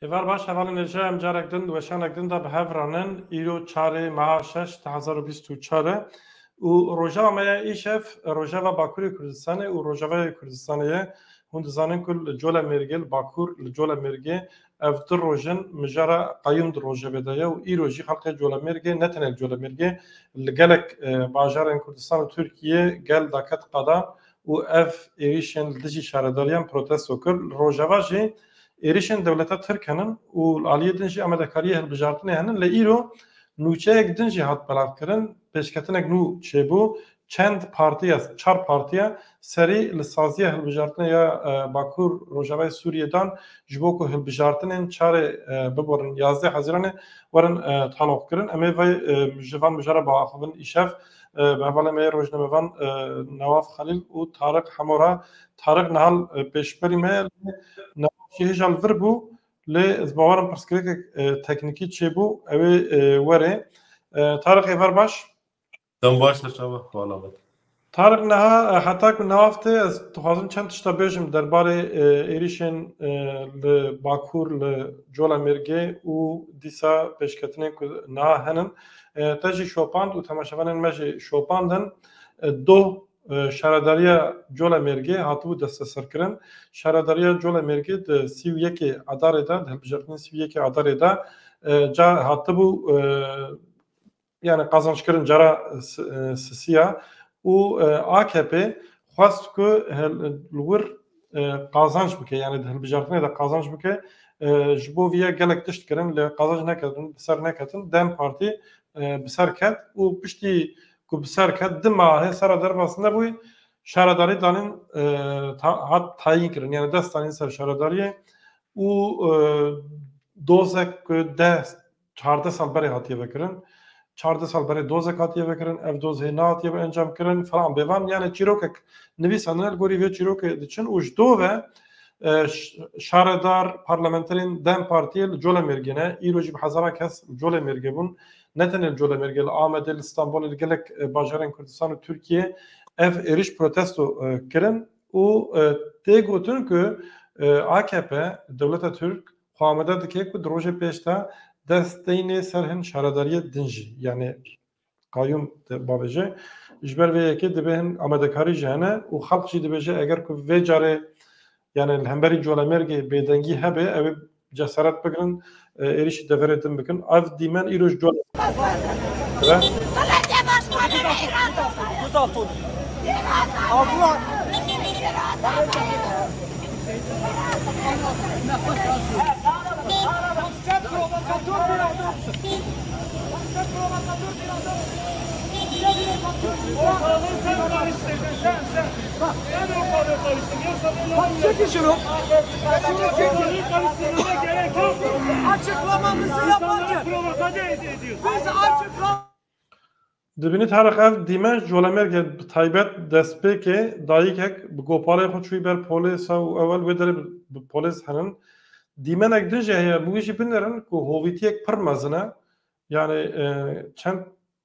Evar baş hevalin ejam carek din ve şanek din da behevranin îro çare meha 6 2024 û rojava me ya îşev rojava Bakurê Kurdistanê û rojavayê Kurdistanê ye hûn dizanin ku li Colemêrgê li Bakur li Colemêrgê ev du rojin mijara qayîm di rojevê de ye û îro jî xelkê Colemêrgê ne tenê Colemêrgê li gelek bajarên Kurdistan û Tirkiyeyê gel daket qadan û ev êrişên li dijî şaredariyan protesto kir. Rojava jî êrişên dewleta Tirkenin û aliyê din jî amedekariyê hilbijartinê henin li îro nûçeyek din jî hat belavkirin pêşketinek nû çêbû çend partiya çar partiya serî li saziya hilbijartinê ya Bakur Rojavayê Sûriyê dan ji bo ku hilbijartinên çarê biborin 11 Hezîranê werin taloqkirin em ê vê ji van mijara biaxivin îşev bi hevalê me yê rojnamevan Nawaf Xelîl û Tarık Hemora Tarık nihal pêşberî me hêja li vir bû lê ez bawerim pirsgirêkek teknîkî çêbû ew ê were. Tarık êvar baş? Dem baş çava vala bet. Tarık niha heta ku Nawaf tê ez dixwazim çend tişta bêjim derbarê êrişên li Bakur li Colemêrgê û dîsa pêşketinên ku niha henin te jî şopand û temaşevanên me jî şopandin doh şaredariya Colemêrgê hatibû desteserkirin. Şaredariya Colemêrgê di 31 Adarê de di hilbijartinên 31 Adarê de ca hatibû yani qazançkirin cara sisiya û AKP xwast ku li wir qazanç bike yani di hilbijartinê de qazanç bike ji bo vî gelek tişt kirin lê qazanç neketin bi ser neketin Dem Partî bi ser ket û piştî ku bi ser ket di mahê sera derbasî nebûyî şaredarî danîn hat tayîn kirin yani dest danîn ser şaredariyê û dozek ku 14 sal berê hatiye vekirin 14 sal berê dozek hatiye vekirin ev doz hê nehatiye encam kirin falan bêvan yani çîrokek nivîsandin el gorî vê çîrokê diçin û ji do ve şaredar parlamenterên Dem Partiyê li Colemêrgê ne îro jî bi hezara kes Colemêrgê bûn ne tenê li Colemêrgê li Amedê li Stenbolê li gelek bajarên Kurdistan û Tirkiye ev êriş protesto kirin û tê gotin ku AKP dewleta Türk xwe amade dike ku di rojê pêş de desteyne ser hin şaredariyê din jî yani qayyum bavêje ji ber vê yekê dibe hin amedekarî jî hene û xelk jî dibêje eger ku vê carê yani li hemberî Colemêrgê bêdengî hebe ew ê cesaret bikirin êrişî deverê din bikin ev dîmen îro ji Açıklamamızı yaparken biz açıklamamızı Dibinî Tarık ev dîmen ji Colemêrgê bi taybet destpêkê dayîkek bi gopalê xwe çûyî ber polîsa û ewel wê derê bi polîs henin dîmenek din jî heye bû wî jî binirin ku hovîtiyek pir mezin e yani çend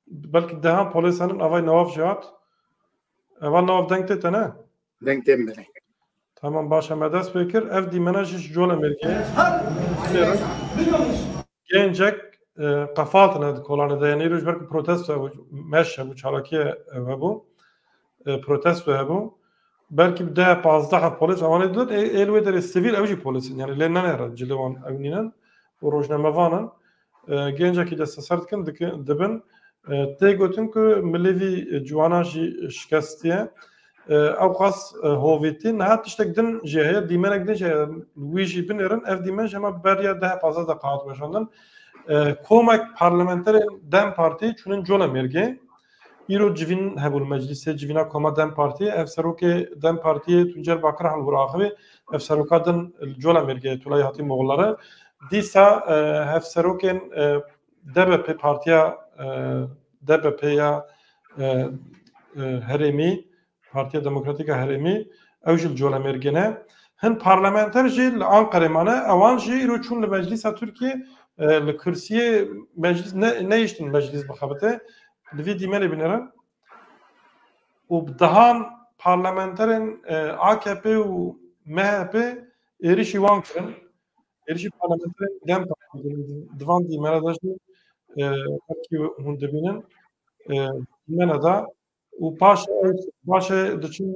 belkî dehan polîs henin evay Nawaf jî hat eva Nawaf deng tê te ne? Deng têm benê. Tamam baş em dest pê kir ev dîmena jî ji Colemêrgê gencek qefaltine di kolanê de yani îro ji ber ku protesto meş hebû çalakiye hebû protesto hebû belkî bi 10-15 polîs ewanê didin êl wê derê sivîl ew jî polîsin yani lê nenêre cilê wan ew nînin û rojnamevanin gencekî desteser dikin dibin tê gotin ku milêvî ciwanan jî şikestiye ew xas hovîtî niha tiştek din jî heye dîmenek din jî heye wî jî binêrin ev dîmen jî hema beriya 10-15 deqa hat weşandin komek parlamenterên Dem Partî çûnin Colemêrgê îro civîn hebû li meclîsê civîna koma Dem Partî ev serokê Dem Partiyê Tuncer Bakir Helbur axivê ev seroka din li Colemêrgê tulayê hatî moğulları dîsa hev serokên DBP partiya DBP ya herêmî Partiya Demokratîk a Herêmî ew jî li Colemêrgê ne hin parlamenter jî li Anqerê mane ewan jî îro çûn li meclîsa Tirkiye li kürsiyê meclis neyiştin meclis bixebite li vî dîmenê binirin û bi dehan parlamenterên AKP û MHP êrişî wan kirin êrişî parlamenter dem divan dîmena da jî wekî hûn dibînin dîmena da û paşê diçin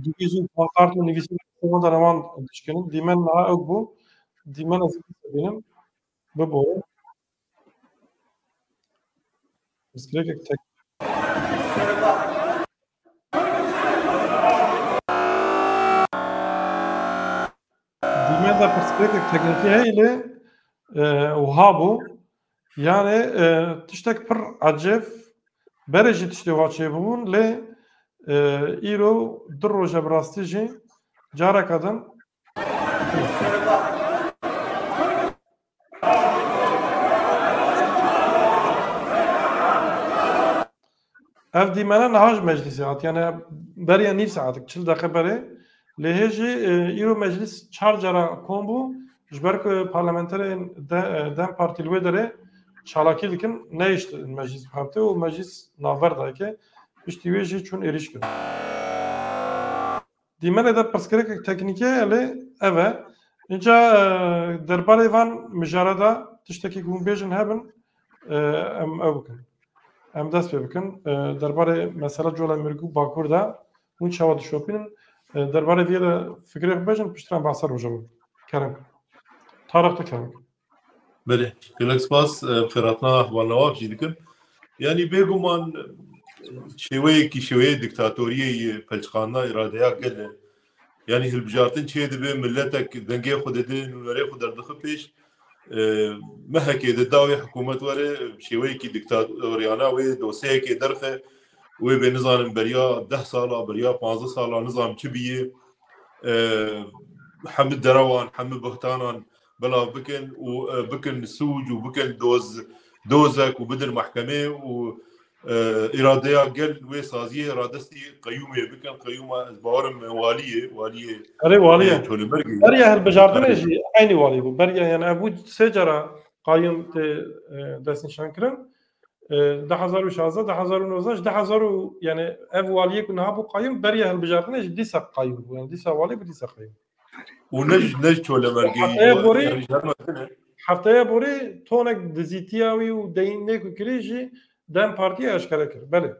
divîzî û pankart û nivîsîn da revan dişkinin dîmen niha ew bû dîmena zî dibînin biborin pirsgirêkek tek dîmen da pirsgirêkek teknîkî heye lê wiha bû yani tiştek pir ecêb berê jî tiştê wa çêbûbûn lê îro di roja bi rastî jî careka din ev dîmena niha ji meclîsê hat yani beriya nîv saetek 40 deqe berê lê hê jî îro meclîs 4 cara kom bû ji ber ku parlamenterên dem partî li wê derê çalakî dikin neyiştin meclis hafte û meclis naver dayke piştî wê jî çûn êriş kirin. Dîmenê de pirsgirêkek teknîkî heye lê ev e. Înca derbarê van mijara da tiştekî ku hûn bêjin hebin em ew bikin. Em dest pê bikin. Derbarê mesela cola mirgû Bakur da hûn çawa dişopînin derbarê vê de fikirê bibêjin piştî em behsa rojava kerim. Tarix dikerim. بله gelek spas xêratna ahvalnewab jî dikim yanî bêguman şêweyekî şêweyê dîktatoriyê pelçxanina îradeya gel e yanî hilbijartin çê dibe milletek dengê xwe dide nûnerê xwe derdixe pêş mehekê di dawê hikûmet were şêweyekî dîktatoriyana wê dosyeyekê derxe wê bê nizanim beriya 10 sala beriya 15 sala nizam çi bîye hemû derewan hemû bihtanan بلاف بكن وبكن سوج وبكن دوزك وبدر محكمة وإرادية قل وسازية إرادستي قيومة بكن قيومة بارم والية أري والية بريا هالبجاردن يجي عيني والي بريا يعني أبو سجرة قايم دسن شانكرن 2016 2019 1000 يعني أبو والية كنا أبو قايم بريا هالبجاردن يجي ديسا قايم يعني ديسا والي بديسا قايم ونج ولا مرقي حفتايا بوري تونك دزيتياوي ودينك وكريجي دام بارتي اشكالك بله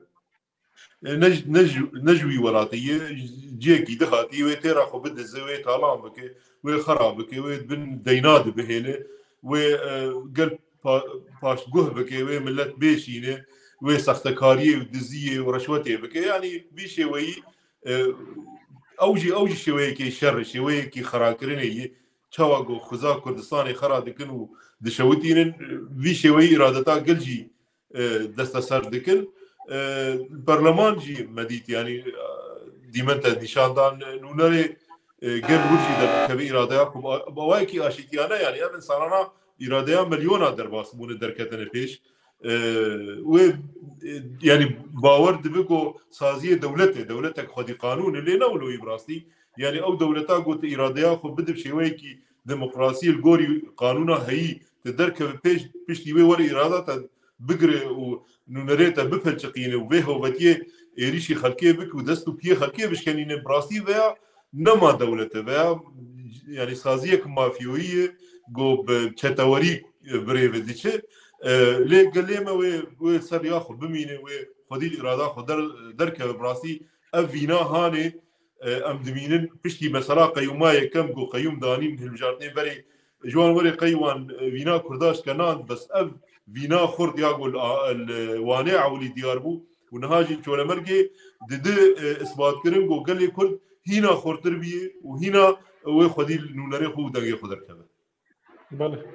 نجوي ولاتيه جيكي دهاتي وتيرا خو بد زوي طالام بك وخرابك وبن ديناد بهله وقل باش جه بك وملت بيشينه وسختكاريه ودزيه ورشوتيه بك يعني بشي وي اوجي شويكي شر شويكي خراكريني تشاواغو خزا كردستاني خرا دكن و دشوتين في شوي ارادتا قلجي دستسر دكن البرلمان جي مديت يعني ديمنت نشاندان نونري قل ورجي در كبي ارادياكم بوايكي اشيتيانا يعني ابن سارانا اراديا مليونا درباس مون دركتن بيش و يعني باور دبكو سازيه دولتك خدي قانون اللي نولو يبراستي يعني او دولتا قلت اراديا خو بدب شويكي ديمقراطيه الجوري قانونها هي تدركب بيش تي وري اراده بقري ونوريتا بفلشقينه وبه وبتيه ايريشي خلكيه بك ودستو بيه خلكيه بشكنين براستي ويا نما دولته ويا يعني سازيه مافيويه جو بتشتوري بريف ديشه ليه قال لي ما وصار ياخذ بمينه وخدي الاراده خدر دركه براسي افينا هاني ام دمينن بشتي مثلا قيوما كم جو قيوم دانين هالجارتين بري جوان وري قيوان فينا كرداش كنان بس اف فينا خرد ياقول الوانع ولي دياربو ونهاجي شولا مرقي دد اثبات كرم جو قال لي كرد هنا خرطر بيه وهنا وخدي نونري خو دغه خدر كبه بله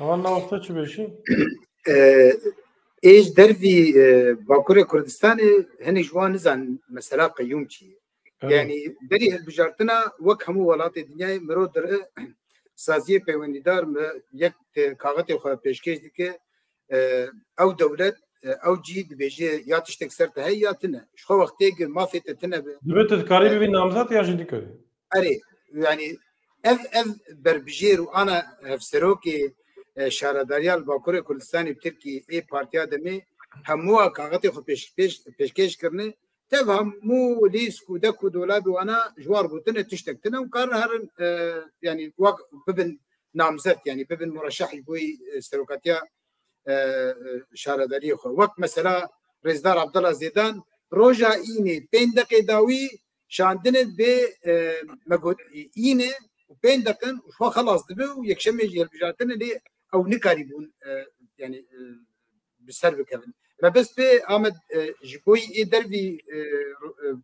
اول وقت چه بشی ایج دروی باکور کردستان هنی جوان زن مثلا قیوم چی یعنی بری هالبجارتنا وک همو ولات دنیای مرو در سازیه پیوندیدار یک کاغذ خو پیشکش دیگه او دولت او جید بیجه یا تشتک سرت هی یا تنه شو وقتی که ما فیت تنه دبت کاری ببین نامزد یا جدی کاری اری یعنی اف بربجیر و انا افسروکی شهرداریال باکور کردستانی ترکی ای پارتیا دمی همو کاغذ خو پیشکش کرنه تفهم مو ليسكو دكو دولابي وانا جوار بوتنا تشتكتنا وقرر هرن يعني ببن نامزت يعني ببن مرشح بوي سروكاتيا شارداري خو وقت مثلا رئيسدار عبد الله زيدان روجا ايني بين دقيقه داوي شاندن به مجهود اينه وبين دقن وشو خلاص دبو يكشم يجي البجاتنا لي او نكاريبون يعني بسبب كذا ما بس به احمد جبوي دربي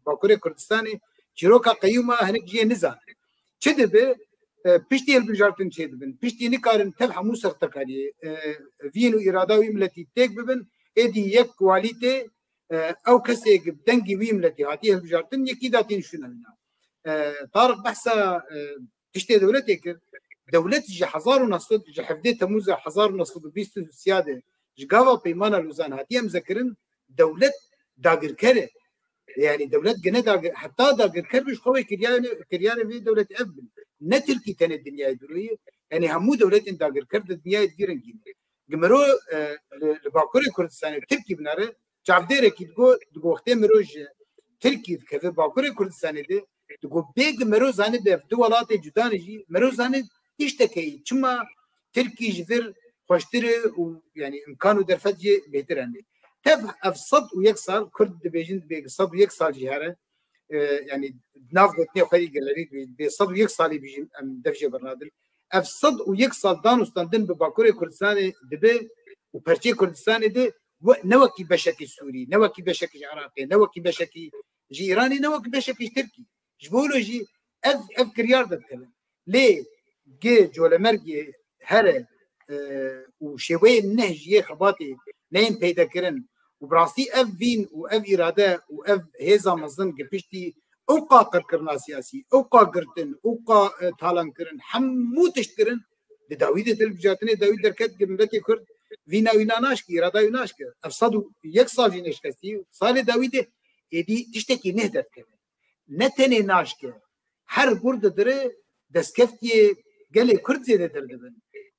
باكوري كردستاني جيروكا قيومه هنك جي نزان كذب بيشتي البجارتن شيدبن بيشتي نكارن تبع موسى تكاري فينو اراده ويملتي تيك ببن ادي يك كواليتي او كسي دنجي ويملتي هاتي البجارتن يكيداتين شنو طارق بحثا تشتي دولتك دولتي حزار ونصد حفدي تموز حزار ونصد بيستو سياده جاوا بيمانا لوزان هاتي مذكرن دولت داغر كره يعني دولت جنة داغر حتى داغر كره مش قوي كريانه في دوله ابن نتركي تن الدنيا دوليه يعني همو دولت داغر كره الدنيا ديرن جمرو لباكوري كردستان تركي بناره جابدير كي دغو وقت مروج تركي كيف باكوري كردستان دي دغو بيج مرو زاني به دولات جدانجي مرو زاني يشتكي كما تركي جذر خوشتري ويعني امكانه درفتجي بهتر عندي تف افصد ويكسال كرد بيجند بيقصد ويكسال جهاره يعني ناف قتني خلي جالري بيصد ويكسال بيجي ام دفجه برنادل افصد ويكسال دانوستان دن بباكوري كردستان دبي وبرشي كردستان دي نوكي بشكي سوري نوكي بشكي عراقي نوكي بشكي جي ايراني نوكي بشكي تركي جبولو جي اف كريار دكلم ليه جي جولا مرجي هره وشوي النهج خباتي نين بيدا كرن وبراسي اف فين واف اراده واف هيزا مزن قبشتي اوقا قرقرنا سياسي اوقا قرتن اوقا تالان كرن حمو تشترن لداويدة البجاتني داويد دركت قملتي كرد فينا ناشكي اراده ناشكي افصدوا يكسال في نشكستي صالي داويدة يدي تشتكي نهدت كرن نتني ناشكي هر برد دره دسكفتي قالي كرد زيادة دردبن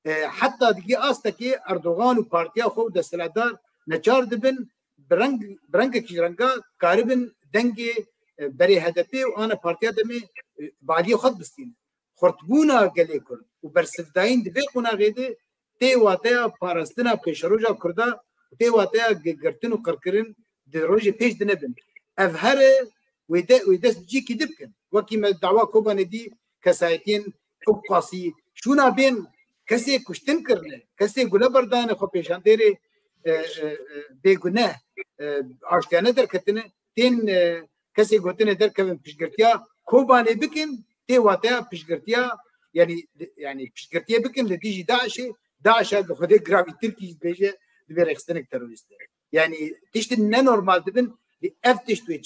حتى دقي آستكي أردوغان وبارتيا خو دستلادار نچار دبن برنگ كيرنگا كاربن دنگي بري هدفي وانا بارتيا دمي بعدي خط بستين خرطبونا قالي كرد وبرسفداين دبي قونا غيدي تي واتيا بارستنا بيشروجا كردا تي واتيا قرتن وقرقرن دي روجي بيش دنبن افهر ويدس بجي كي دبكن وكيما الدعوة كوباني دي كسايتين اوقاسي شونا بين کسی کشتن کرنه کسی گله بردانه خو پیشان دیره بیگناه آشتیانه در کتنه تین کسی گوتنه در کم پیشگرتیا کوبانه بکن تی واتیا پیشگرتیا یعنی پیشگرتیا بکن لدیجی داعش خود گراوی ترکی بیجه دبیر اخستنک تروریسته یعنی تشت نه نورمال دبن لی اف تشتوی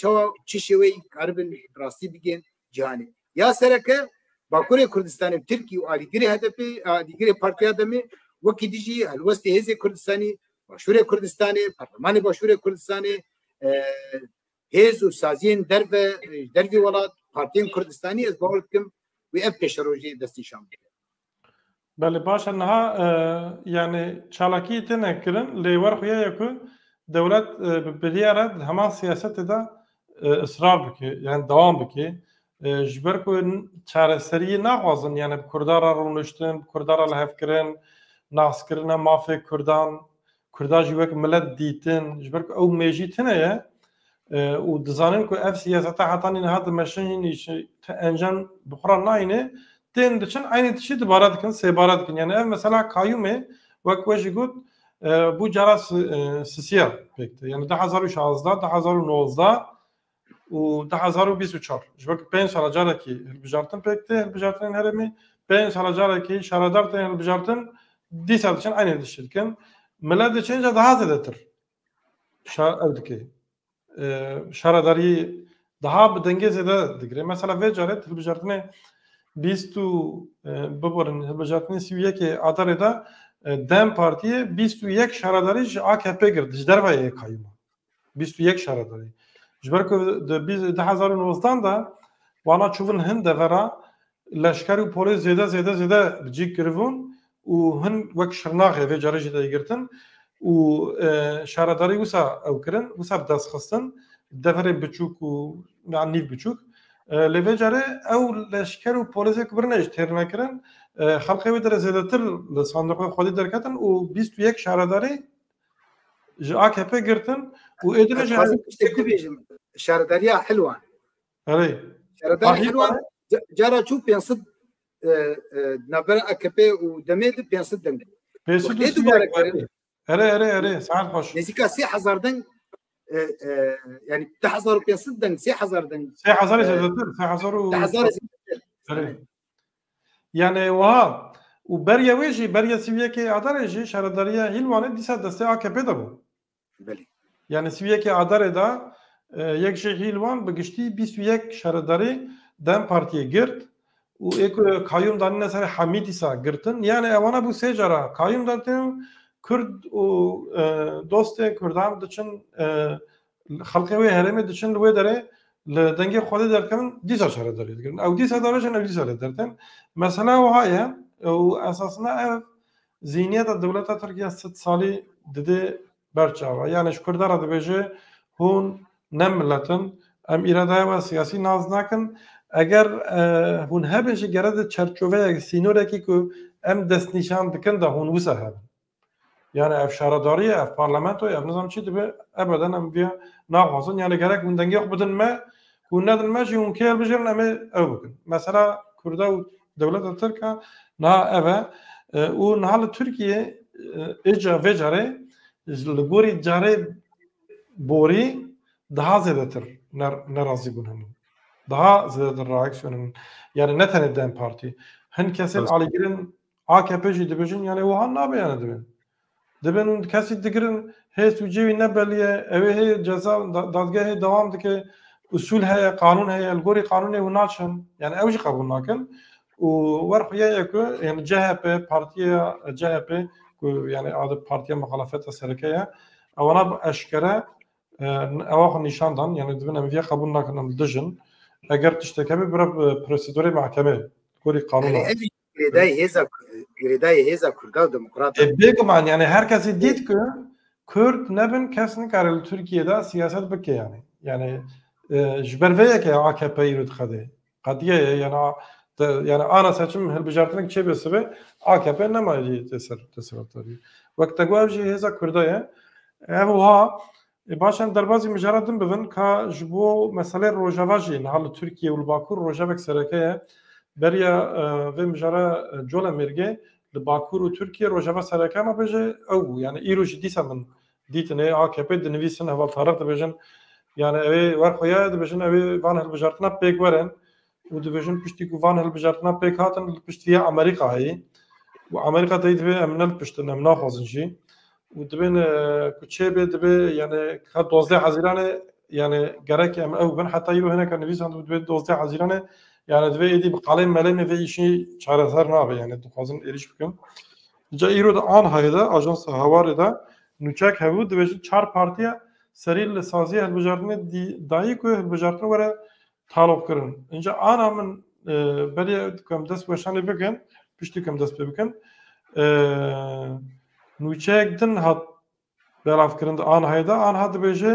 چی شوی کاربن راستی بگن جهانی یا سرکه باكوري كردستاني بتركي وآليجري هدفي آليجري بارتيا دمي وكي ديجي الوستي هزي كردستاني باشوري كردستاني برلماني باشوري كردستاني هز وسازين دربي ولاد بارتيين كردستاني از باولكم ويأب كشروجي دستي شام بله باش انها يعني شالكي تنكرن لورخيا يكون دولت بديارد همان سياسات ده اصرار بكي يعني دوام بكي جبر کو چاره سری نخوازن یعنی کردارا رونشتن کردارا لحف کرن ناس کرن مافی کردان جوک ملت دیتن جبر کو او میجی تنه و دزانن کو اف سیاست حتی نهاد ماشین انجام بخورا ناینه تن دچن aynı تشي دبارات کن سه بارات کن یعنی مثلا کایومه وک وجه گفت bu جرا سیاسیه پکت یعنی 2016 2019 و 2024 جبرك بين شارجاركي البجارتن بيكتي البجارتن هرمي بين شارجاركي شارادارتن البجارتن دي سالشن aynı الشركن ملاد تشينجا daha زيادتر شاردكي شاراداري daha بدنگه زياده دغري مثلا وجارت البجارتن 20 ببرن البجارتن سويه كي اداردا دم partiye 21 شاراداري AKP girdi جدربايه قايمه 21 شاراداري جبركو ده 2019 دا وانا تشوفن هند ورا لشکر و پلیس زیاده بجیک کردن و هن وقت شرناخه و جارجی دایگرتن و شهرداری وسا او کرن وسا بدست خستن دفر بچوک و نیف بچوک لبه جاره او لشکر و پولیس برنش تیر نکردن خلقی و در زیادتر صندوق خودی درکتن و 21 شهرداری جا AKP گرتن و ادنه شهرداری حلوان آره شهرداری حلوان جارا چوب 500 نبر AKP و دمید 500 دنگ 500 آره ساعت خوش نزدیک 3000 دنگ يعني 1500 دنگ 3000 دنگ 3000 زیادتر 3000 يعني وها وبريا ويجي بريا سويكي عدارجي شهرداريا هيلوانه ديسا دسته AKP دبو بله يعني سويكي عداره دا یک شهر هیلوان بگشتی 21 شهرداری دم پارتیه گرت و یک کایوم دانه سر حمیدی سا گرتن یعنی اوانا بو سه جرا کایوم دادن کرد و دوست کردان دچن خلقی و هرمی دچن لوی داره لدنگی خود درکن دیسا شهرداری دارن او دیسا دارشن او دیسا دارن مثلا وهایا و اساسنا ذهنیت دولت ترکیه 100 سالی دده برچاوا یعنی شکردار دبیجه هون نملتن ام اراده و سیاسی ناز نکن اگر هون هبش گرد چرچوه سینوره کی که ام دست نشان دکن ده هون وسه هم یعنی اف شهرداری اف پارلمانتو اف نظام چی دبه ابدا ام بیا ناقصن یعنی گرک هون دنگی بدن ما هون ندن ما جی هون کیل بجرن ام او بکن مثلا کرده و دولت ترکا نا اوه و نهال ترکیه اجا وجاره لگوری جاره بوری daha zededir narazı bunun. Daha zededir reaksiyonun. Yani ne tane DEM Parti. Hen kesin aligirin AKP'ci dibijin yani o han nabe yani dibin. Dibin kesin digirin he sucevi ne belliye eve he ceza dadgahı devam dike usul he kanun he algori kanun he naçın yani evci kabul nakin و ورقيا يكو يعني CHP partiye CHP yani adı partiye muhalefet serkeya avana eşkere اواخ نشاندان يعني دبنا مفيا قبول ناكن دجن اگر تشتكي برا بروسيدوري محكمه كوري قانون يعني هيزا كردا ديمقراط بيكم يعني herkes ديت كو Kürt nebin kesinlikle Türkiye'de siyaset beke yani jberveye ki AKP yürüt kade kadiye yani ana seçim helbijartlık çebesi ve AKP ne mali tesirleri vakti guavji heza Kürt'e evha باشن دربازی مجردن ببین که جبو مسئله روجاواجی نهال ترکیه و باکور روجاوک سرکه بریا و مجرد جول مرگه لباکور و ترکیه روجاوا سرکه ما بجه او yani ایروش دیسا من دیتنه AKP دنویسن هوا طرف دبیجن yani evi var xoya dibijin evi van helbijartna pek veren u dibijin pişti ku van helbijartna pek hatin piştiye Amerika'yı و Amerika da dibe emnel piştin emna xazinci ودبن كتشيبه دبي يعني كان 12 حزيرانه يعني جرك ام او بن حتى يرو هنا كان نفيس عنده دبي 12 حزيرانه يعني دبي يدي بقالين ملين في شيء شهر نابه يعني دخازن اريش بكم جا يرو ده ان هيدا اجانس هوار ده نوچك هبو دبي 4 partiye سريل سازي هالبجارتنه داي كو هالبجارتنه ورا طالب كرن انجا انا من بري كم دس وشان بكن بيشتي كم دس بكن نوچک دن هات بلاف کرند آنها دا آنها دبیجه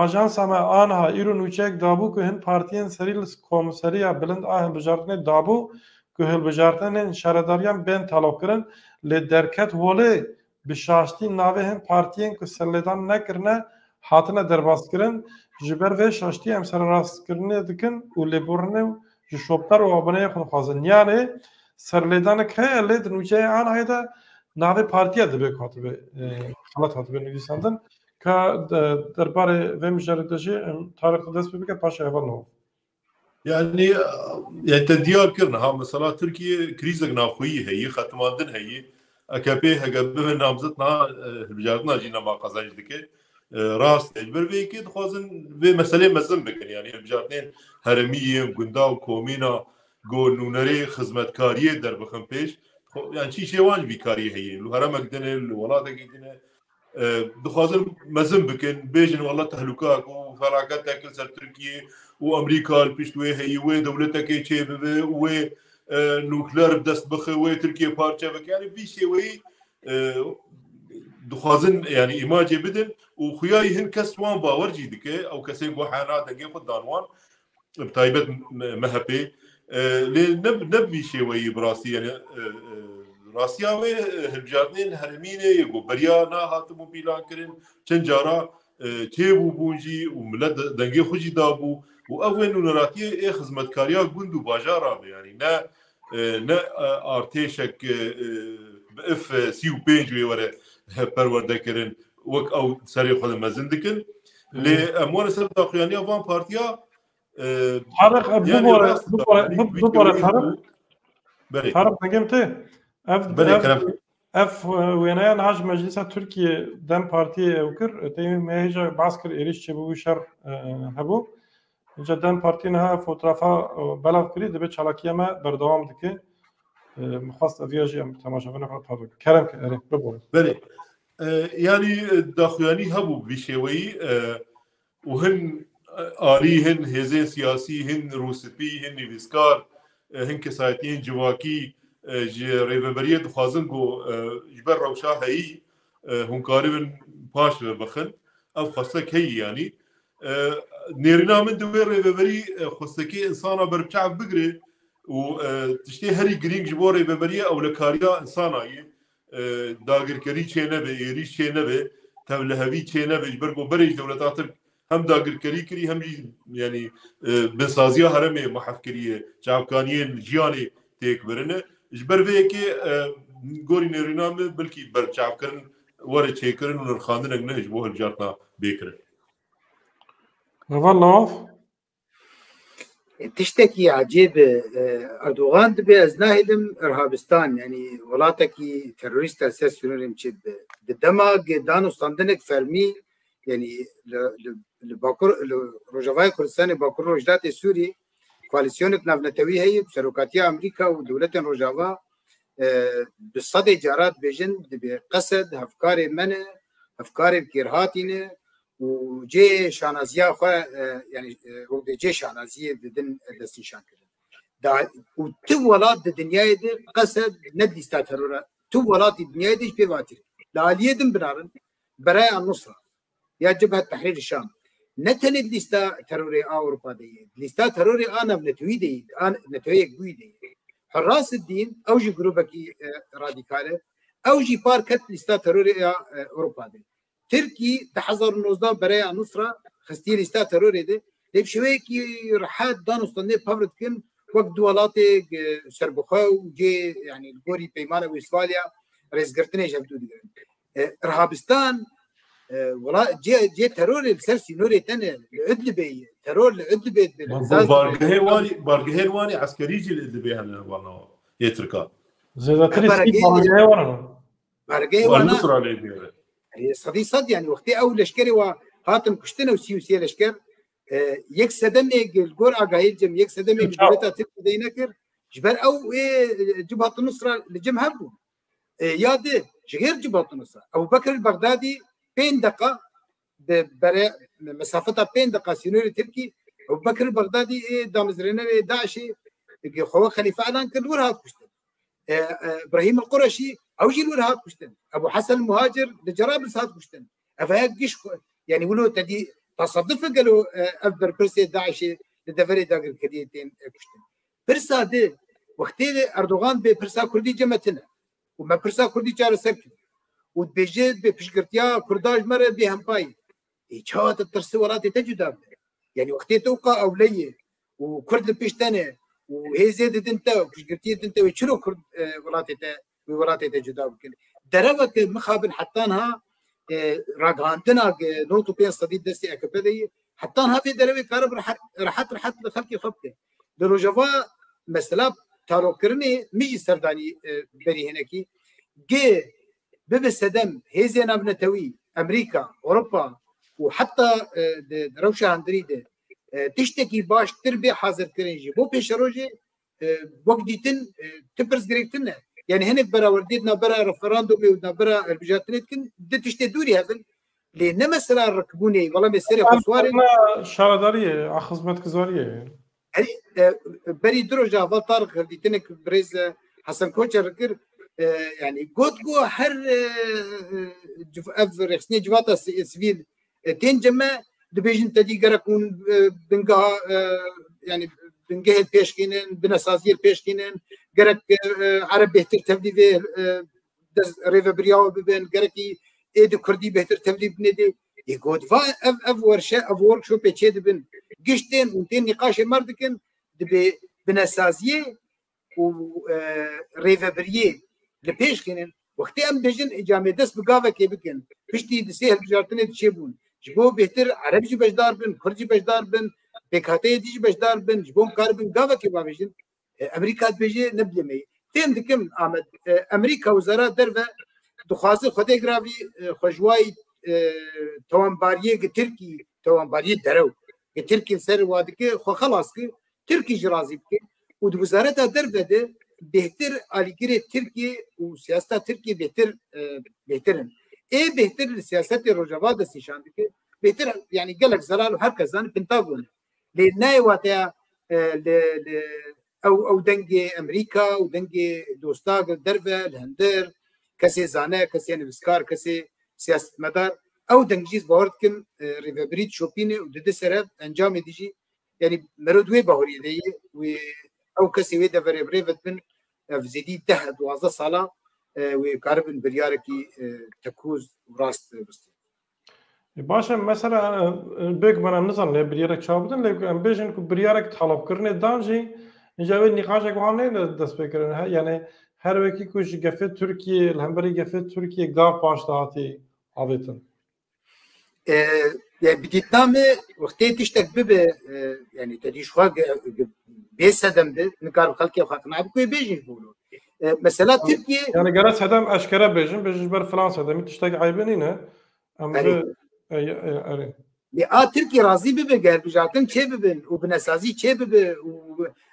آژانس اما آنها ایرو نوچک دابو که هن پارتیان سریل کمیسریا بلند آهن بجارتنه دابو که هل بجارتنه شهرداریان بین طلب کرن لدرکت ولی بشاشتی ناوه هن پارتیان که سلیدان نکرنه هاتنه درباس کرن جبر و شاشتی هم سر راست کرنه دکن و لبورنه جشوبتر و آبانه خون خوازن یعنی سرلیدان که لید نوچه آنها دا ناوی پارتیا دبی کاتبه خلات کاتبه نویسندن که درباره و مجردشی تاریخ دست ببینه پاش اول نو يعني تديار كرنا ها مثلا تركيا كريزك ناخوي هي ختماندن هي AKP هجبه نامزتنا بجارتنا جينا ما قزانج دكه راست اجبر في كي دخوازن في مساله مزم بكن يعني بجارتين هرميه غندا وكومينا قول نونري خدمتكاريه در بخم پیش يعني شيء وان بكاريه هي لو هرمك دنه الولادك دنه دخوازن مزم بكن بيجن والله تهلكات وفراغات تاكل سر تركيا وامريكا البيشتوي هي و دولتك تشيب و نوكلير بدست بخ و تركيا بارتشا يعني في شيء وي دخوازن يعني إيماجي بدن وخياي هن كس وان باور جيدك أو كسين بو حانا دنجي خد دانوان بتايبت مهبي نبي شوي براسي يعني راسياوي هالجارنين هرمينه يقو بريانا هاتمو بيلان كرين چنجارا تيبو بونجي وملد دنجي خوجي دابو واول نراتيه خدمتكاريا گوندو باجارا يعني نا ارتيشك باف سيو بينجوي ورا پرورده كرين وك او سري خود مزندكن لاموال سر داخلانيه وان بارتيا حرق ببورة حرق حرق نجمتي اف وينايا نهاج مجلس تركيا دم بارتي وكر تيم ميجا باسكر إيريش بو شر هبو جدا بارتي نها فوترافا بلاغ كري دبي چالاكيه ما بردوام دكي مخاص افياجي ام تماشا فينا حرق كلام كريم ببورة بلي يعني داخلاني هبو بشوي وهن آريهن هزين سياسيهن روسبيهن نيفيسكار هن كسايتين جواكي ريفبريه دخوازن جو جبر روشا هي هنكاربن باش بخن او خاصك هي يعني نيرنا من دوير ريفبري خاصكي انسانه بربچاف بقري وتشتي هري جرين جبور ريفبريه او لكاريا انسانه داغر كري چينه به ايري چينه به تبلهوي چينه به جبر جو بريج دولتات هم داغر كري كري هم يعني بنسازيا هرمي محفكريه چاوكانيين جياني تيك برنه جبر ويكي غوري نيرينا بلكي برچاف كرن ور چيكرن ونرخاندن نه جبو هلجارتنا بيكرن والله تشتكي عجيب اردوغان دبي ازناهدم ارهابستان يعني ولاتكي تيروريست اساسيونيم تشد بالدماغ دانو ستاندنك فرمي يعني لباكور روجافاي كردستان باكور روجدات سوري كواليسيونك نافنتوي هي بسروكاتيا امريكا ودولة روجافا بالصدى جارات بيجن بقصد افكار منه افكار بكيرهاتينه وجي شانازيا خو يعني وقت جي شانازيه بدن دستنشان كده وتو ولاد الدنيا دي قصد ندي ستاترورا تو ولاد الدنيا دي بيواتر لا اليدم بنارن براء النصره يا جبهه تحرير الشام نتني ليستا تروري اوروبا دي ليستا تروري انا بنتوي دي انا نتوي دي حراس الدين اوجي جروبكي راديكاله اوجي باركت ليستا تروري اوروبا دي تركي تحذر النوزدان براء النصره خستي ليستا تروري دي ليك شويكي رحات دانوستاني بافرد كن وقت دولاتي سربخا وجي يعني الجوري بيمانه ويسفاليا رزقرتني جابتو دي ارهابستان ولا جي ترور السرسي نوري تاني لعدلبي ترور لعدلبي بارجهيواني عسكري جي لعدلبي هنا والله يتركا زي تريسي بارجهيوانا النصرة اللي هي صدي يعني وقتي اول لشكري وهاتم كشتنا وسيوسي لشكر يك سدمي الجور اغايل جم يك سدمي الجورتا تبدي نكر جبر او جبهه النصره لجم هبو يادي غير جبهه النصره ابو بكر البغدادي 5 دقيقة مسافتها 5 دقيقة سينوري تركي أبو بكر البغدادي دامزرينا داعش خو خليفة أعلان كل ورهات كشتن إبراهيم القرشي أوجي الورهات كشتن أبو حسن المهاجر لجرابلس هات كشتن أفهاك جيش يعني ولو تدي تصدف قالوا أبر برسي داعش لدفري داقر كديتين كشتن برسا دي وقتي أردوغان ببرسا كردي جمتنا وما برسا كردي جار سركن وتبجد بفشكرتيا كرداج مرة بهم باي إيشات الترسورات تجدها يعني وقتي توقع أولية وكرد البيشتنة وهي زيادة أنت وفشكرتيا أنت ويشرو كرد ولاتي تجدها يمكن دربك مخابن حطانها راجعندنا نوتو بين صديق دستي أكبدي حطانها في دربي كارب رحت لخلقي خبته لروجافا مثلا تارو كرني ميجي سرداني بري هناكي جي ببسدم هيزي نابنتوي امريكا اوروبا وحتى روشا اندريده تشتكي باش تربي حاضر كرنجي بو بيشروجي وقتيتن تبرز جريتنا يعني هنك برا ورديتنا برا رفراندوم ودنا برا البجاتنتكن تشتي دوري هذا لان مثلا ركبوني والله مسري قصواري شارداريه خدمتك زاريه بري دروجا طارق ديتنك بريز حسن كوتشر يعني قوتكو هر رخصني جواتا سفيل تنجمة دبيجن تدي قرقون بنقها يعني بنقه البيشكينين بنسازير بيشكينين قرق عرب بهتر تبدي في ريفا برياو ببين قرقي ايدو كردي بهتر تبدي بندي يقول اف ورشة اف وركشوب يتشيد بن قشتين ونتين نقاش مردكن دبي بنسازيه و ريفا بريي لبيشكينين وقتی ام بيجن اجامه دست بقاوه كي بكن پشتی دسه هلبجارتنه دشيبون جبو بهتر عربي بجدار بن كردي بجدار بن بكاتي ديج بجدار بن جبوم كار بن قاوه كي بابيجن امريكا بيجي نبلمي تم دكم احمد امريكا وزاره دربه دخوازه خدي گراوي خوجواي توانباریه ترکی توانباریه درو ترکی سر وادکی خو خلاص کی ترکی جرازی کی و وزاره دربه ده بهتر آلیگری ترکیه و سیاست ترکیه بهترن بهتر سیاست روجاوا دستشان که بهتر يعني قالك زلال وهكذا زان بنتاغون لناي واتا او دنجي امريكا ودنجي دوستاغ دربه الهندر كسي زانه كسي نفسكار كسي سياسه مدار او دنجيز باوردكم ريفابريت شوبيني ودد سرب انجام ديجي يعني مرودوي باوري دي او كسي ويدا فري بريفت بن زيدي تحت 12 صاله وكاربن برياركي تكوز وراست بستي باشا مثلا بيك بنا نظن بريارك شابدن لكن بيجن كو بريارك طلب كرني دانجي جاوي نقاشك وعاملين دست بكرن يعني هر وكي كوش قفه تركيا الهمبري قفه تركيا قاف باش داتي عبيتن يعني بديتنامي وقتي تشتك بب يعني تديش خواق بيسدم ده نقار خلقي وخاقنا بكوي بيجن بولو مثلا تركيا يعني قرأت هدام أشكرا بيجن بر فرنسا دمي تشتاق عيبينينا أرين تركيا راضي ببه قال بجاتن چه ببن وبنسازي چه ببه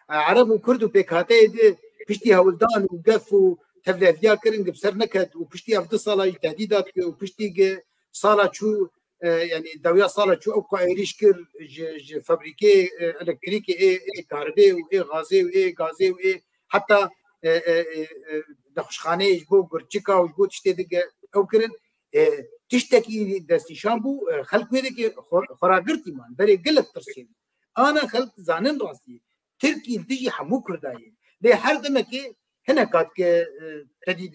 وعرب وكرد وبيكاتي دي بشتي هولدان وقف وتفلافيا كرن بسر نكت وبشتي أفضل صالة تهديدات وبشتي صالة شو يعني دوية صالة شو أوقع إيريش كر فابريكي إلكتريكي إيه كهرباء وإيه غازي وإيه غازي وإيه حتى دخشخانه يجبو قرچكا ويجبو تشتي دقا أو كرن تشتكي دستي شامبو خلق ويدك خراقرتي مان بري قلت ترسين أنا خلق زانن راسي تركي تجي حمو كرداي لي حرد مكي هنا كاتك تدي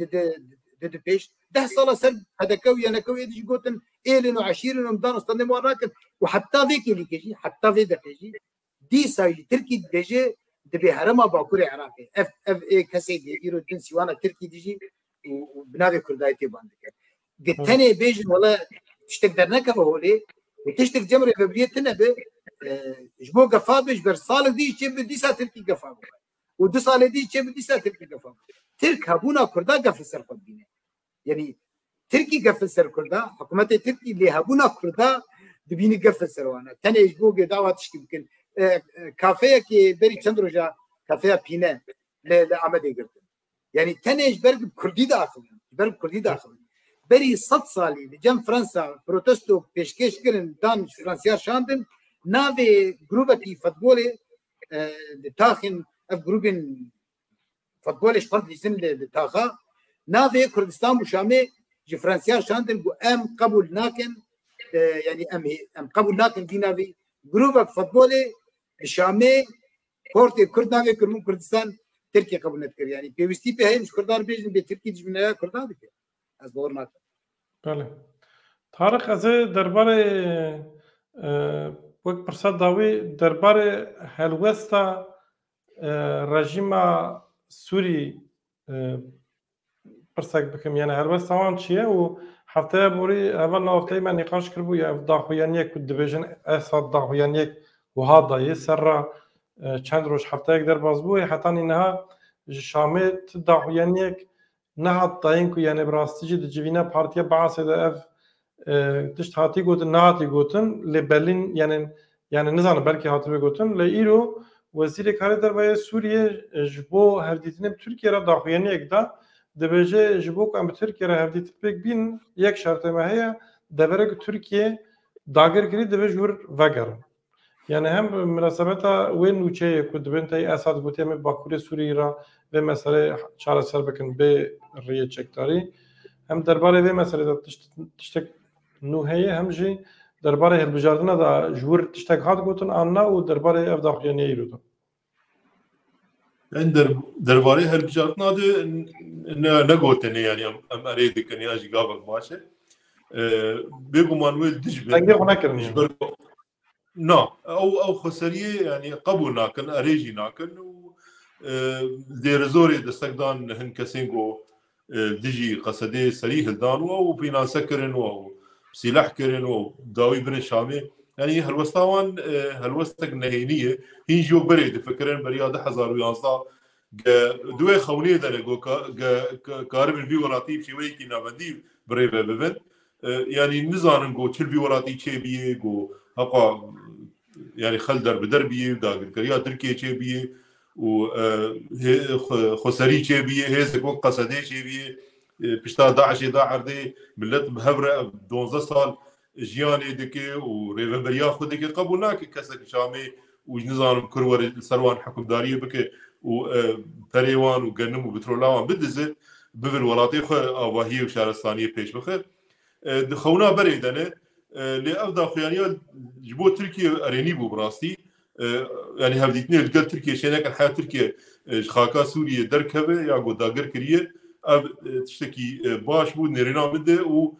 دد بيش 10 صالة سرب هذا كوي أنا كوي يجي قوتن إيلين وعشيرين ومدان استنى وراكن وحتى فيك اللي كيجي حتى في ذا كيجي دي ساي تركي بيجي دبي هرما باكوري عراقي اف اي كسي يرو تنسي وانا تركي ديجي وبنادي كرداي تيبان دك قتني بيجي والله تشتقدر نكبه هولي وتشتق جمري فبريتنا ب جبو قفابش برصال دي شي بدي سا تركي قفاب ودي صال دي شي بدي سا تركي قفاب ترك هبونا كردا قف سر قدينه يعني تركي قف سر كردا حكومه تركي اللي هبونا كردا دبيني قف سر وانا تاني جبو دعوه تشكي يمكن كافيه كي بري چندروجا كافيه بينه لعمدي قرتن يعني تنج برق كردي داخل برق كردي داخل بري 100 سالي لجم فرنسا بروتستو بيشكش كرن دان فرنسيا شاندن نافي جروبتي فوتبولي لتاخن اف جروبين فوتبولي شفرد لسن لتاخا نافي كردستان وشامي جي فرنسيا شاندن ام قبول ناكن يعني ام قبول ناكن دي نافي جروبك فوتبولي الشامي كورتي كردان في كردستان تركيا قبل نذكر يعني بيوستي بهاي مش كردان بيجن بتركي جمنا كردان دك از بور ما بله طارق از دربار وقت پرسد داوی دربار هلوستا رژیم سوری پرسک بکم یعنی هلوستا وان چیه و هفته بوری اول هفته من نقاش کرد بوی داخویانیک دیویژن اساد داخویانیک و هذا يسرى چند روز هفته یک در باز بوی حتی اینها شامت داخویانیک نه تاین کو یعنی براستیجی دجوینا پارتیا بعث اف تشت هاتی گوتن نه هاتی گوتن لبرلین یعنی نزانم بلکه هاتی بگوتن لیرو وزیر کاری درباره سوریه جبو هفدیتنه ترکیه را داخویانیک دا دبیجه جبو کام ترکیه را هفدیت بک بین یک شرط ماهی دبره که ترکیه داگر کری دبیج ور وگرن يعني هم مناسبتها وين وجهي كنت بنتي أسد بوتيم باكوري سوريا بمسألة شارع سربكن بالرية شكتاري هم درباره بمسألة تشتك نوهية هم جي درباره هالبجاردنا دا جور تشتك هاد قوتن أنا ودرباره أفضل يعني يلوده عند درباره هالبجاردنا ده نقوتني يعني أم أريد كني أجي قابل باشة بيجو مانويل دجبر نا او خسريه يعني قبو ناكن اريجي ناكن و دير زوري دستقدان هن كسينغو ديجي قصدي سريه الدان و بينا سكرن و سلاح كرن و داوي بن شامي يعني هالوسطاوان هالوسطك نهينيه هين جو بريد فكرن برياد 1011 دوي خونيه دلغو كارب في ولاتي شوي كي نابدي بريبه ببن يعني نزان نقول تشلفي ولاتي تشيبي جو هقا يعني خلدر بدربيه داغر كريا تركيا تشيبيه و خسري تشيبيه هيزك قصدي تشيبيه بشتا داعش داعردي ملت بهبره 12 سال جياني دكي وريفبريا خدك قبولناك كسك شامي ونظام كرور سروان حكمداريه بك و بريوان وقنم وبترولان بدزه بفل ولاتي خو اواهي وشارستانيه بيش بخير دخونا بريدنه لأفضل خيانية جبو تركيا أريني بو براستي يعني هفديتني الجل تركيا شينك الحياة تركيا خاكا سوريا دركبه يا جو داغر كريه تشتكي باش بو نيرينا مده و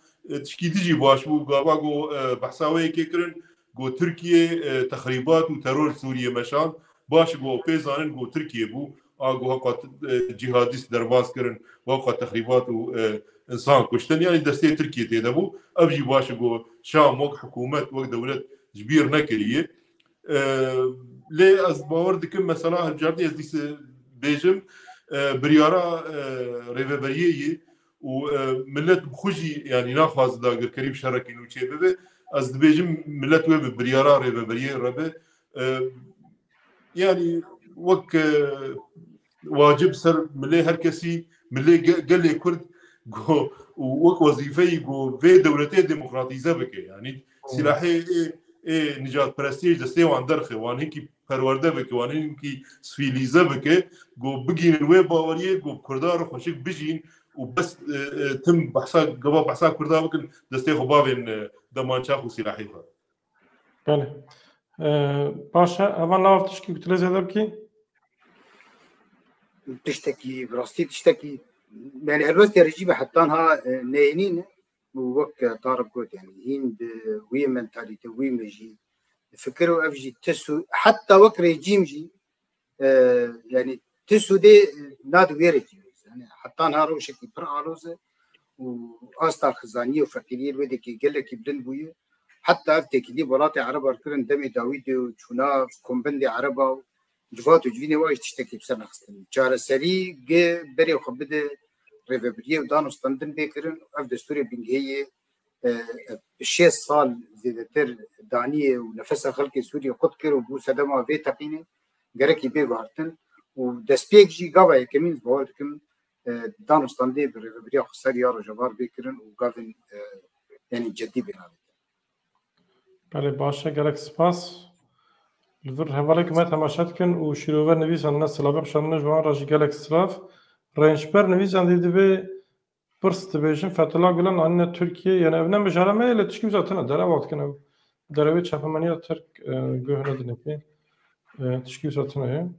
تشكي تجي باش بو غابا جو بحثاوي كيكرن جو تركيا تخريبات وترور سوريا مشان باش جو بيزانن جو تركيا بو اگو هقا جهاديست درباز كرن وهقا تخريبات و انسان كشتن يعني دستي تركيا تيدبو ابجي باش جو شام وق حكومه وق دوله كبير نكريه لي از باور دكم مثلا الجاردي از بيجم بريارا ريفبريه وملت بخوجي يعني ناخذ داغر كريم شركي نوتشي بي از بيجم ملت وب بريارا ريفبريه ربه يعني وك واجب سر ملي هركسي ملي قال لي كرد جو وك وظيفه جو في دولتين ديمقراطيه بك يعني سلاحي نجات برستيج دستي وان درخه وان هيك پرورده بك وان هيك سفيليزه بك جو بگين الوي باوريه جو كردار خوشك بجين وبس تم بحثا قبا بحثا كردار بك دستي خبابين دمانشاخ وسلاحي ف بله باشا اول لاف تشكي قلت لي كي تشتكي براستي تشتكي يعني الوقت رجيبه حتى انها ناينين ووك طارق قلت يعني هين وي منتاليتي وي مجي فكروا افجي تسو حتى وك ريجيم جي يعني تسو دي ناد ويرجي يعني حتى انها روشكي برعروزه واستار خزانيه وفكريه ودك قال لك بدن بويه حتى افتك دي بلاطي عربه كرن دمي داويدي وشونا كومبندي عربه جفات وجفيني وايش تشتكي بسنة خستني جار سري جي بري وخبده ريفبريه ودانو ستاندن بيكرن اف دستوري بنجهيه الشيء صال زيدتر دانيه ونفسها خلق سوريا قد كرو بو سدما في تقينه جركي بيغارتن ودسبيك جي غاوا كمين بولكم دانو ستاندي بريفبريه خسري يارو جبار بيكرن وغافن يعني جدي بنابه بله باشه گرک سپاس لذر هوالك ما تماشات كن وشيروفر نويس عن الناس سلافر شان نجوان راجي جالك سلاف رينشبر نويس عن دي بي برست بيجن فتلا قلن عن تركيا يعني ابنا مجاله ما اللي تشكي زاتنا دارا وقت كنا دراوي شافمانيا ترك جوهنا دنيكي تشكي زاتنا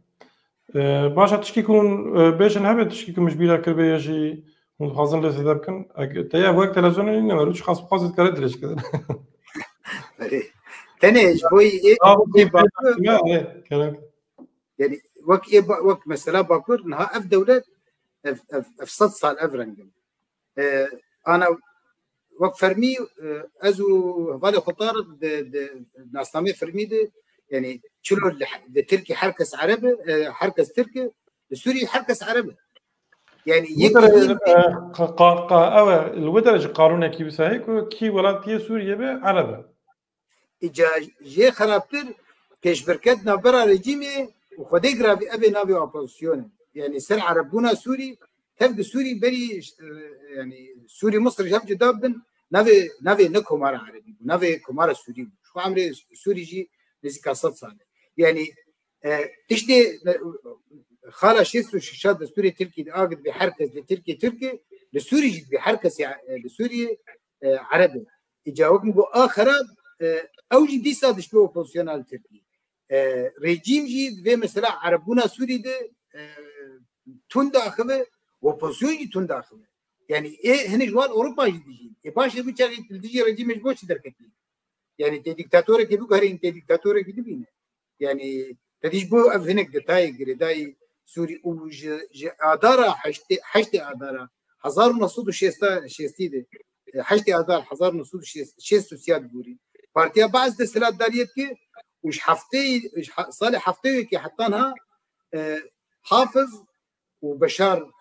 باشا تشكي كون بيجن هبه تشكي كون مش بيلا كربي يجي وحاضن لسه دبكن تيا وقت تلفزيون انه ملوش خاص خاص كرد ليش كده تاني شوي يعني وك مثلا باكور انها اف دولة اف صد صال افرنجم انا وك فرمي ازو بالي خطار ناس فرمي دي يعني شلو تركي حركس عربي حركس تركي السوري حركس عربي يعني الودرج قانون كي بسايك كي ولاتي سوريا بعربي اجا جي خرابتر كيش بركتنا برا رجيمي وخدي غرافي ابي نافي اوبوزيسيون يعني سر عربونا سوري تبقى سوري بري يعني سوري مصر جاب جدابن نافي نكو مارا عربي نافي كمارا سوري شو عمري سوري جي نزیکا 100 ساله یعنی تشتی خاله 66 دستوری ترکی آگد به هر کس ترکی لسوري جد بحر كس لسوريا عربي يجاوبني بو آخر أو جدي صادش بو بوزيشنال تركي ريجيم جد في مثلا عربونا سوري ده تون داخله وبوزيشن جد تون داخله يعني إيه هن جوال أوروبا جديين إيه باش يبي تجي تيجي ريجيم مش بوش دركتي يعني تديكتاتورة كده قهرين تديكتاتورة كده بينا يعني تديش بو أفهنك دتاي قرداي سوري وج عدارة حشتي عدارة 1960 ده حشتي عدارة 1960 بوري بارتيا بعض دستلات داريت كي وش حفتي صالح حفتي كي حطانها حافظ وبشار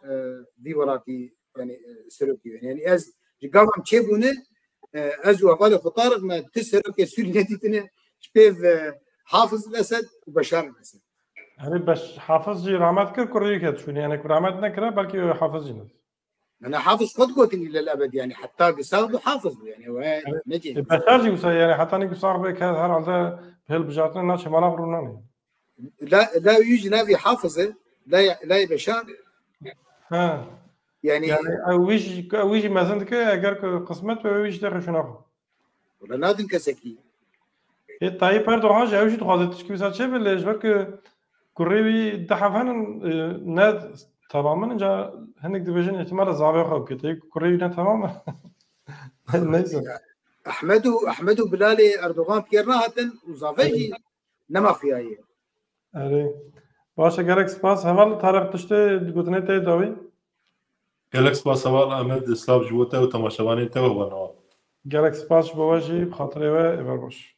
دي وراتي يعني سلوكي يعني از جاوم تشيبونه از وفاله خطارق ما تسلوك سوري نتيتنا شبيف حافظ الاسد وبشار الاسد يعني باش حافظ جي رحمت كر كوري كتشوني يعني رحمت نكره بلكي حافظ جي انا حافظ قد قلت الى الابد يعني حتى قصاد حافظ يعني هو نجي بشار جي يعني حتى نيك صاحبك هذا على بهل بجاتنا ناس ما نغروناني لا يوجد نبي حافظه لا بشار ها يعني اويج مثلا كي اگر قسمت اويج داخل شنو ولا نادن كسكي طيب برضو حاجه اويج تخاطر تشكي مثلا شي بالجبر كوريوي دحفان ناد تماما جا هنك ديفيجن احتمال زعبي خو كتي كوريوي ناد تماما نيزه احمد بلالي اردوغان بيرنا هاتن وزافيجي نما خيايه اري باشه گرک سپاس حوال طارق تشته گوتنه ته داوی گلک سپاس حوال احمد اسلام جوته و تماشاوانی ته و بنوا گرک سپاس بواجی بخاطر و ایور باش